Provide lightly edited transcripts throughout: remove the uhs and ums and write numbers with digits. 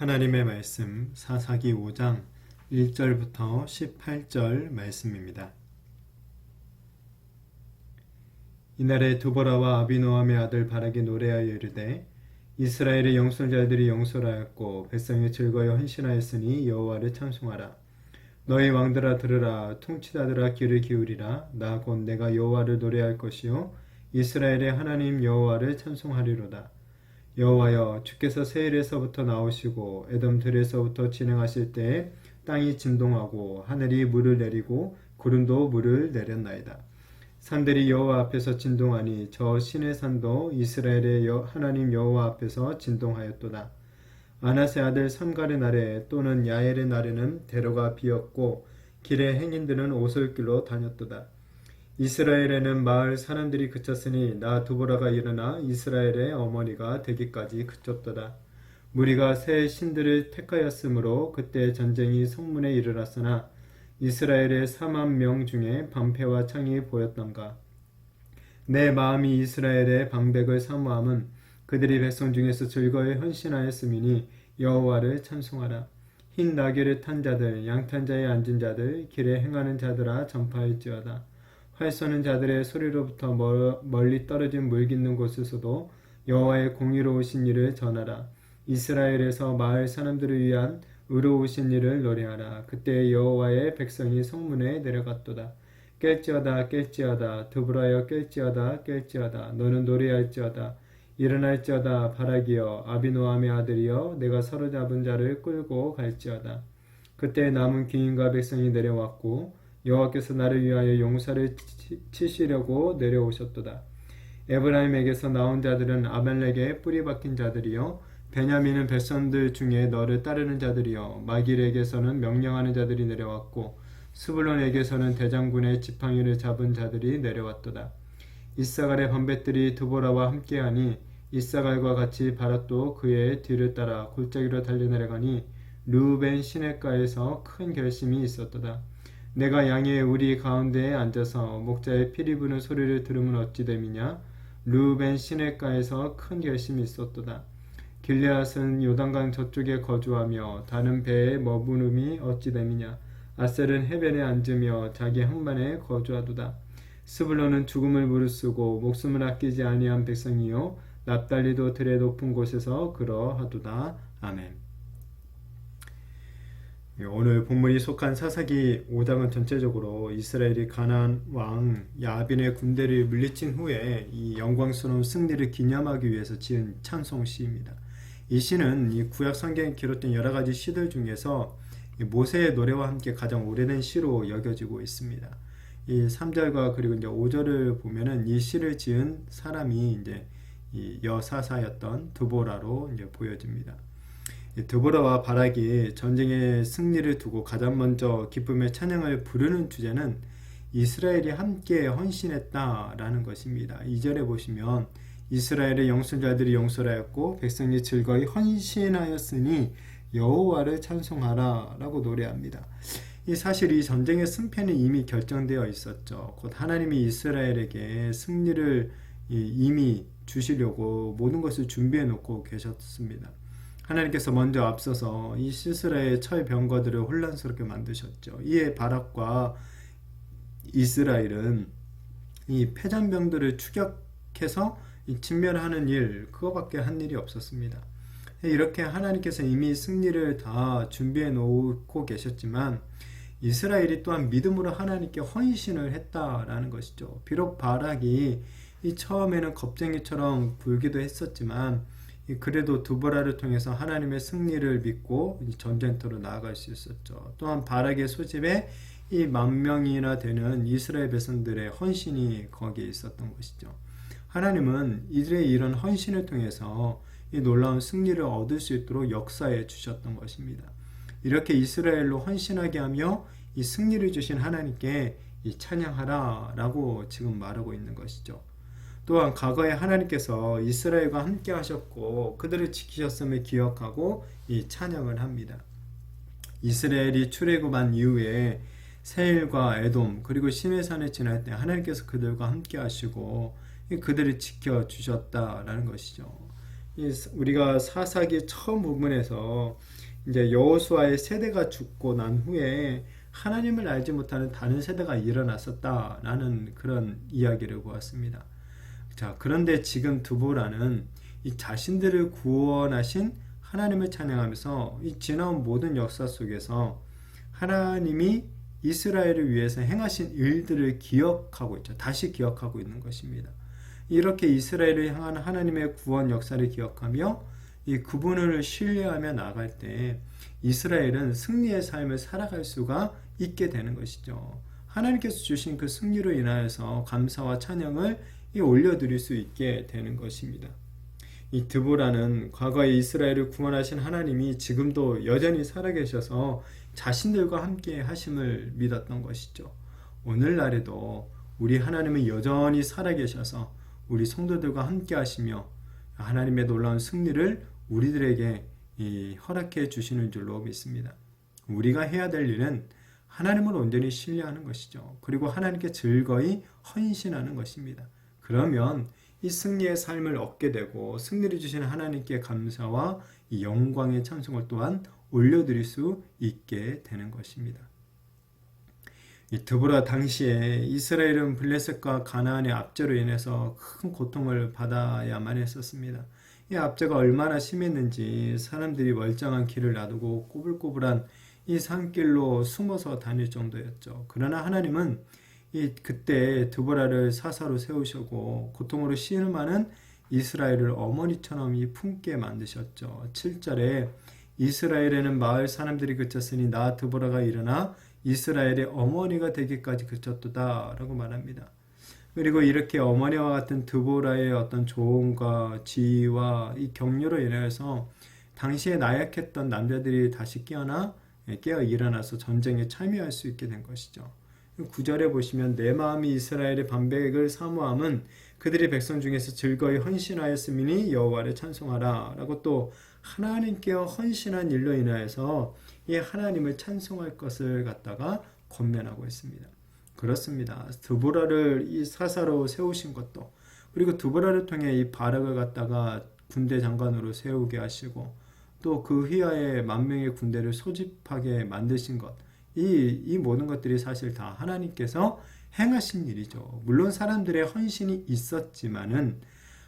하나님의 말씀 사사기 5장 1절부터 18절 말씀입니다. 이날에 두보라와 아비노함의 아들 바락이 노래하여 이르되 이스라엘의 영솔자들이 영솔하였고 백성이 즐거이 헌신하였으니 여호와를 찬송하라. 너희 왕들아 들으라. 통치자들아 귀를 기울이라. 나 곧 내가 여호와를 노래할 것이요 이스라엘의 하나님 여호와를 찬송하리로다. 여호와여, 주께서 세일에서부터 나오시고 에돔 들에서부터 진행하실 때에 땅이 진동하고 하늘이 물을 내리고 구름도 물을 내렸나이다. 산들이 여호와 앞에서 진동하니 저 신의 산도 이스라엘의 하나님 여호와 앞에서 진동하였도다. 아나세 아들 삼갈의 날에 또는 야엘의 날에는 대로가 비었고 길의 행인들은 오솔길로 다녔도다. 이스라엘에는 마을 사람들이 그쳤으니 나 두보라가 일어나 이스라엘의 어머니가 되기까지 그쳤도다. 무리가 새 신들을 택하였으므로 그때 전쟁이 성문에 이르렀으나 이스라엘의 4만 명 중에 방패와 창이 보였던가. 내 마음이 이스라엘의 방백을 사모함은 그들이 백성 중에서 즐거이 헌신하였음이니 여호와를 찬송하라. 흰 나귀를 탄 자들, 양탄 자에 앉은 자들, 길에 행하는 자들아 전파할지어다. 활 쏘는 자들의 소리로부터 멀리 떨어진 물 깃는 곳에서도 여호와의 공의로우신 일을 전하라. 이스라엘에서 마을 사람들을 위한 의로우신 일을 노래하라. 그때 여호와의 백성이 성문에 내려갔도다. 깰지어다 깰지어다 드보라여 깰지어다 깰지어다 너는 노래할지어다. 일어날지어다 바락이여 아비노함의 아들이여 내가 사로잡은 자를 끌고 갈지어다. 그때 남은 귀인과 백성이 내려왔고 여호와께서 나를 위하여 용사를 치시려고 내려오셨도다. 에브라임에게서 나온 자들은 아말렉의 뿌리 박힌 자들이요 베냐민은 백성들 중에 너를 따르는 자들이요 마길에게서는 명령하는 자들이 내려왔고 스불론에게서는 대장군의 지팡이를 잡은 자들이 내려왔도다. 이사갈의 번뱃들이 두보라와 함께하니 이사갈과 같이 바락도 그의 뒤를 따라 골짜기로 달려내려가니 르우벤 시냇가에서 큰 결심이 있었도다. 내가 양의 우리 가운데에 앉아서 목자의 피리 부는 소리를 들으면 어찌 됨이냐. 르우벤 시냇가에서 큰 결심이 있었도다. 길르앗은 요단강 저쪽에 거주하며 다른 배에 머무름이 어찌 됨이냐. 아셀은 해변에 앉으며 자기 항만에 거주하도다. 스불론은 죽음을 무릅쓰고 목숨을 아끼지 아니한 백성이요 납달리도 들의 높은 곳에서 그러하도다. 아멘. 오늘 본문이 속한 사사기 5장은 전체적으로 이스라엘이 가나안 왕 야빈의 군대를 물리친 후에 이 영광스러운 승리를 기념하기 위해서 지은 찬송시입니다. 이 시는 이 구약 성경에 기록된 여러 가지 시들 중에서 모세의 노래와 함께 가장 오래된 시로 여겨지고 있습니다. 이 3절과 그리고 이제 5절을 보면은 이 시를 지은 사람이 이제 이 여사사였던 드보라로 이제 보여집니다. 드보라와 바락이 전쟁의 승리를 두고 가장 먼저 기쁨의 찬양을 부르는 주제는 이스라엘이 함께 헌신했다라는 것입니다. 2절에 보시면 이스라엘의 영솔자들이 영솔하였고 백성이 즐거이 헌신하였으니 여호와를 찬송하라 라고 노래합니다. 사실 이 전쟁의 승패는 이미 결정되어 있었죠. 곧 하나님이 이스라엘에게 승리를 이미 주시려고 모든 것을 준비해 놓고 계셨습니다. 하나님께서 먼저 앞서서 이 시스라의 철병거들을 혼란스럽게 만드셨죠. 이에 바락과 이스라엘은 이 패잔병들을 추격해서 진멸하는 일, 그거밖에 한 일이 없었습니다. 이렇게 하나님께서 이미 승리를 다 준비해 놓고 계셨지만 이스라엘이 또한 믿음으로 하나님께 헌신을 했다라는 것이죠. 비록 바락이 처음에는 겁쟁이처럼 굴기도 했었지만 그래도 두보라를 통해서 하나님의 승리를 믿고 전쟁터로 나아갈 수 있었죠. 또한 바락의 소집에 이 10,000명이나 되는 이스라엘 백성들의 헌신이 거기에 있었던 것이죠. 하나님은 이들의 이런 헌신을 통해서 이 놀라운 승리를 얻을 수 있도록 역사해 주셨던 것입니다. 이렇게 이스라엘로 헌신하게 하며 이 승리를 주신 하나님께 이 찬양하라 라고 지금 말하고 있는 것이죠. 또한 과거에 하나님께서 이스라엘과 함께 하셨고 그들을 지키셨음을 기억하고 이 찬양을 합니다. 이스라엘이 출애굽한 이후에 세일과 에돔 그리고 시내산을 지날 때 하나님께서 그들과 함께 하시고 그들을 지켜주셨다라는 것이죠. 우리가 사사기 처음 부분에서 이제 여호수아의 세대가 죽고 난 후에 하나님을 알지 못하는 다른 세대가 일어났었다라는 그런 이야기를 보았습니다. 자, 그런데 지금 드보라는 이 자신들을 구원하신 하나님을 찬양하면서 이 지나온 모든 역사 속에서 하나님이 이스라엘을 위해서 행하신 일들을 기억하고 있죠. 다시 기억하고 있는 것입니다. 이렇게 이스라엘을 향한 하나님의 구원 역사를 기억하며 이 그분을 신뢰하며 나아갈 때 이스라엘은 승리의 삶을 살아갈 수가 있게 되는 것이죠. 하나님께서 주신 그 승리로 인하여서 감사와 찬양을 올려드릴 수 있게 되는 것입니다. 이 드보라는 과거에 이스라엘을 구원하신 하나님이 지금도 여전히 살아계셔서 자신들과 함께 하심을 믿었던 것이죠. 오늘날에도 우리 하나님은 여전히 살아계셔서 우리 성도들과 함께 하시며 하나님의 놀라운 승리를 우리들에게 허락해 주시는 줄로 믿습니다. 우리가 해야 될 일은 하나님을 온전히 신뢰하는 것이죠. 그리고 하나님께 즐거이 헌신하는 것입니다. 그러면 이 승리의 삶을 얻게 되고 승리를 주시는 하나님께 감사와 이 영광의 찬송을 또한 올려드릴 수 있게 되는 것입니다. 이 드보라 당시에 이스라엘은 블레셋과 가나안의 압제로 인해서 큰 고통을 받아야만 했었습니다. 이 압제가 얼마나 심했는지 사람들이 멀쩡한 길을 놔두고 꼬불꼬불한 이 산길로 숨어서 다닐 정도였죠. 그러나 하나님은 그때 드보라를 사사로 세우시고 고통으로 신음하는 이스라엘을 어머니처럼 품게 만드셨죠. 7절에 이스라엘에는 마을 사람들이 그쳤으니 나 드보라가 일어나 이스라엘의 어머니가 되기까지 그쳤도다 라고 말합니다. 그리고 이렇게 어머니와 같은 드보라의 어떤 조언과 지혜와 이 격려로 인해서 당시에 나약했던 남자들이 다시 깨어 일어나서 전쟁에 참여할 수 있게 된 것이죠. 9절에 보시면 내 마음이 이스라엘의 반백을 사모함은 그들의 백성 중에서 즐거이 헌신하였음이니 여호와를 찬송하라 라고 또 하나님께 헌신한 일로 인하여서 이 하나님을 찬송할 것을 갖다가 권면하고 있습니다. 그렇습니다. 드보라를 이 사사로 세우신 것도 그리고 드보라를 통해 이 바락을 갖다가 군대 장관으로 세우게 하시고 또 그 휘하에 만명의 군대를 소집하게 만드신 것 이 모든 것들이 사실 다 하나님께서 행하신 일이죠. 물론 사람들의 헌신이 있었지만은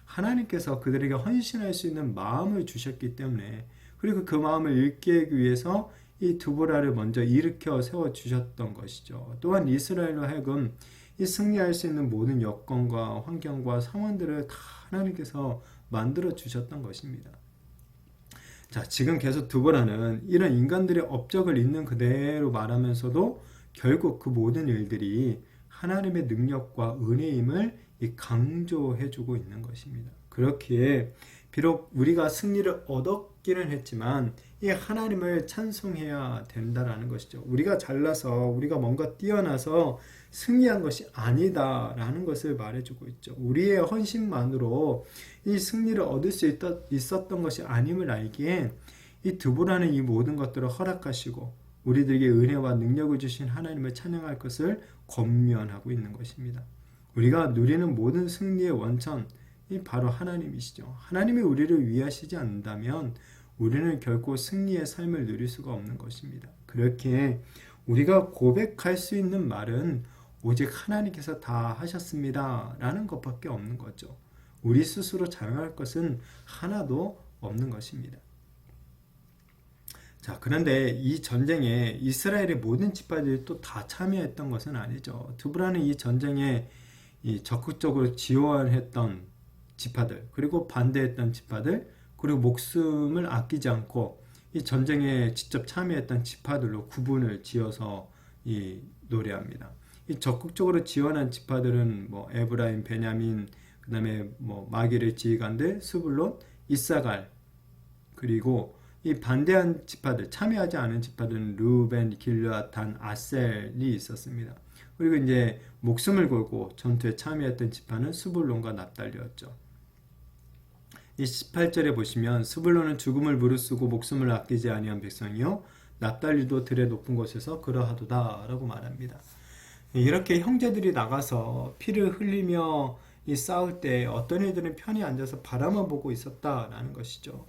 하나님께서 그들에게 헌신할 수 있는 마음을 주셨기 때문에 그리고 그 마음을 일깨우기 위해서 이 드보라를 먼저 일으켜 세워 주셨던 것이죠. 또한 이스라엘로 하여금 이 승리할 수 있는 모든 여건과 환경과 상황들을 다 하나님께서 만들어 주셨던 것입니다. 자, 지금 계속 드보라는 이런 인간들의 업적을 있는 그대로 말하면서도 결국 그 모든 일들이 하나님의 능력과 은혜임을 강조해주고 있는 것입니다. 그렇기에 비록 우리가 승리를 얻었기는 했지만 이 하나님을 찬송해야 된다라는 것이죠. 우리가 잘나서 우리가 뭔가 뛰어나서 승리한 것이 아니다라는 것을 말해주고 있죠. 우리의 헌신만으로 이 승리를 얻을 수 있었던 것이 아님을 알기에 이 드보라는 이 모든 것들을 허락하시고 우리들에게 은혜와 능력을 주신 하나님을 찬양할 것을 권면하고 있는 것입니다. 우리가 누리는 모든 승리의 원천이 바로 하나님이시죠. 하나님이 우리를 위하시지 않는다면 우리는 결코 승리의 삶을 누릴 수가 없는 것입니다. 그렇기에 우리가 고백할 수 있는 말은 오직 하나님께서 다 하셨습니다 라는 것밖에 없는 거죠. 우리 스스로 자랑할 것은 하나도 없는 것입니다. 자, 그런데 이 전쟁에 이스라엘의 모든 지파들이 또 다 참여했던 것은 아니죠. 드보라는 이 전쟁에 적극적으로 지원했던 지파들, 그리고 반대했던 지파들, 그리고 목숨을 아끼지 않고 이 전쟁에 직접 참여했던 지파들로 구분을 지어서 노래합니다. 이 적극적으로 지원한 지파들은 에브라임, 베냐민, 그 다음에 마길의 지휘관들, 스불론, 이사갈, 그리고 이 반대한 지파들, 참여하지 않은 지파들은 르우벤, 길르앗, 단, 아셀이 있었습니다. 그리고 이제 목숨을 걸고 전투에 참여했던 지파는 스불론과 납달리였죠. 이 18절에 보시면 스불론은 죽음을 무릅쓰고 목숨을 아끼지 아니한 백성이요 납달리도 들의 높은 곳에서 그러하도다 라고 말합니다. 이렇게 형제들이 나가서 피를 흘리며 이 싸울 때 어떤 이들은 편히 앉아서 바라만 보고 있었다라는 것이죠.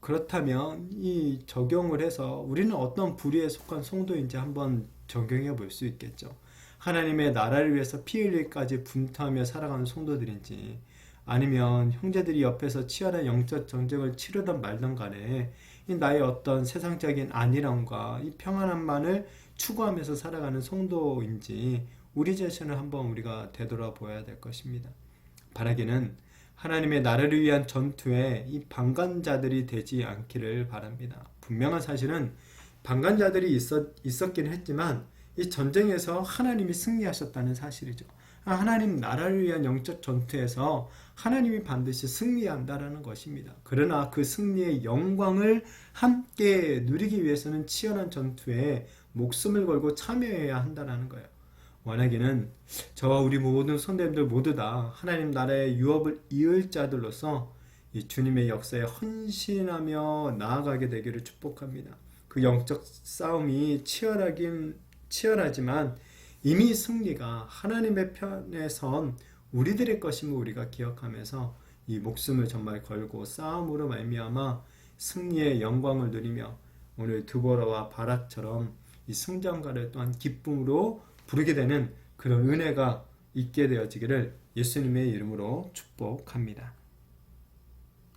그렇다면 이 적용을 해서 우리는 어떤 부류에 속한 성도인지 한번 적용해 볼 수 있겠죠. 하나님의 나라를 위해서 피 흘릴까지 분투하며 살아가는 성도들인지, 아니면 형제들이 옆에서 치열한 영적 전쟁을 치르던 말던 간에 이 나의 어떤 세상적인 안일함과 이 평안함만을 추구하면서 살아가는 성도인지 우리 자신을 한번 우리가 되돌아보아야 될 것입니다. 바라기는 하나님의 나라를 위한 전투에 이 방관자들이 되지 않기를 바랍니다. 분명한 사실은 방관자들이 있었긴 했지만 이 전쟁에서 하나님이 승리하셨다는 사실이죠. 하나님 나라를 위한 영적 전투에서 하나님이 반드시 승리한다라는 것입니다. 그러나 그 승리의 영광을 함께 누리기 위해서는 치열한 전투에 목숨을 걸고 참여해야 한다는 거예요. 원하기는 저와 우리 모든 성도님들 모두 다 하나님 나라의 유업을 이을 자들로서 이 주님의 역사에 헌신하며 나아가게 되기를 축복합니다. 그 영적 싸움이 치열하지만 이미 승리가 하나님의 편에 선 우리들의 것임을 우리가 기억하면서 이 목숨을 정말 걸고 싸움으로 말미암아 승리의 영광을 누리며 오늘 드보라와 바락처럼 이 승전가를 또한 기쁨으로 부르게 되는 그런 은혜가 있게 되어지기를 예수님의 이름으로 축복합니다.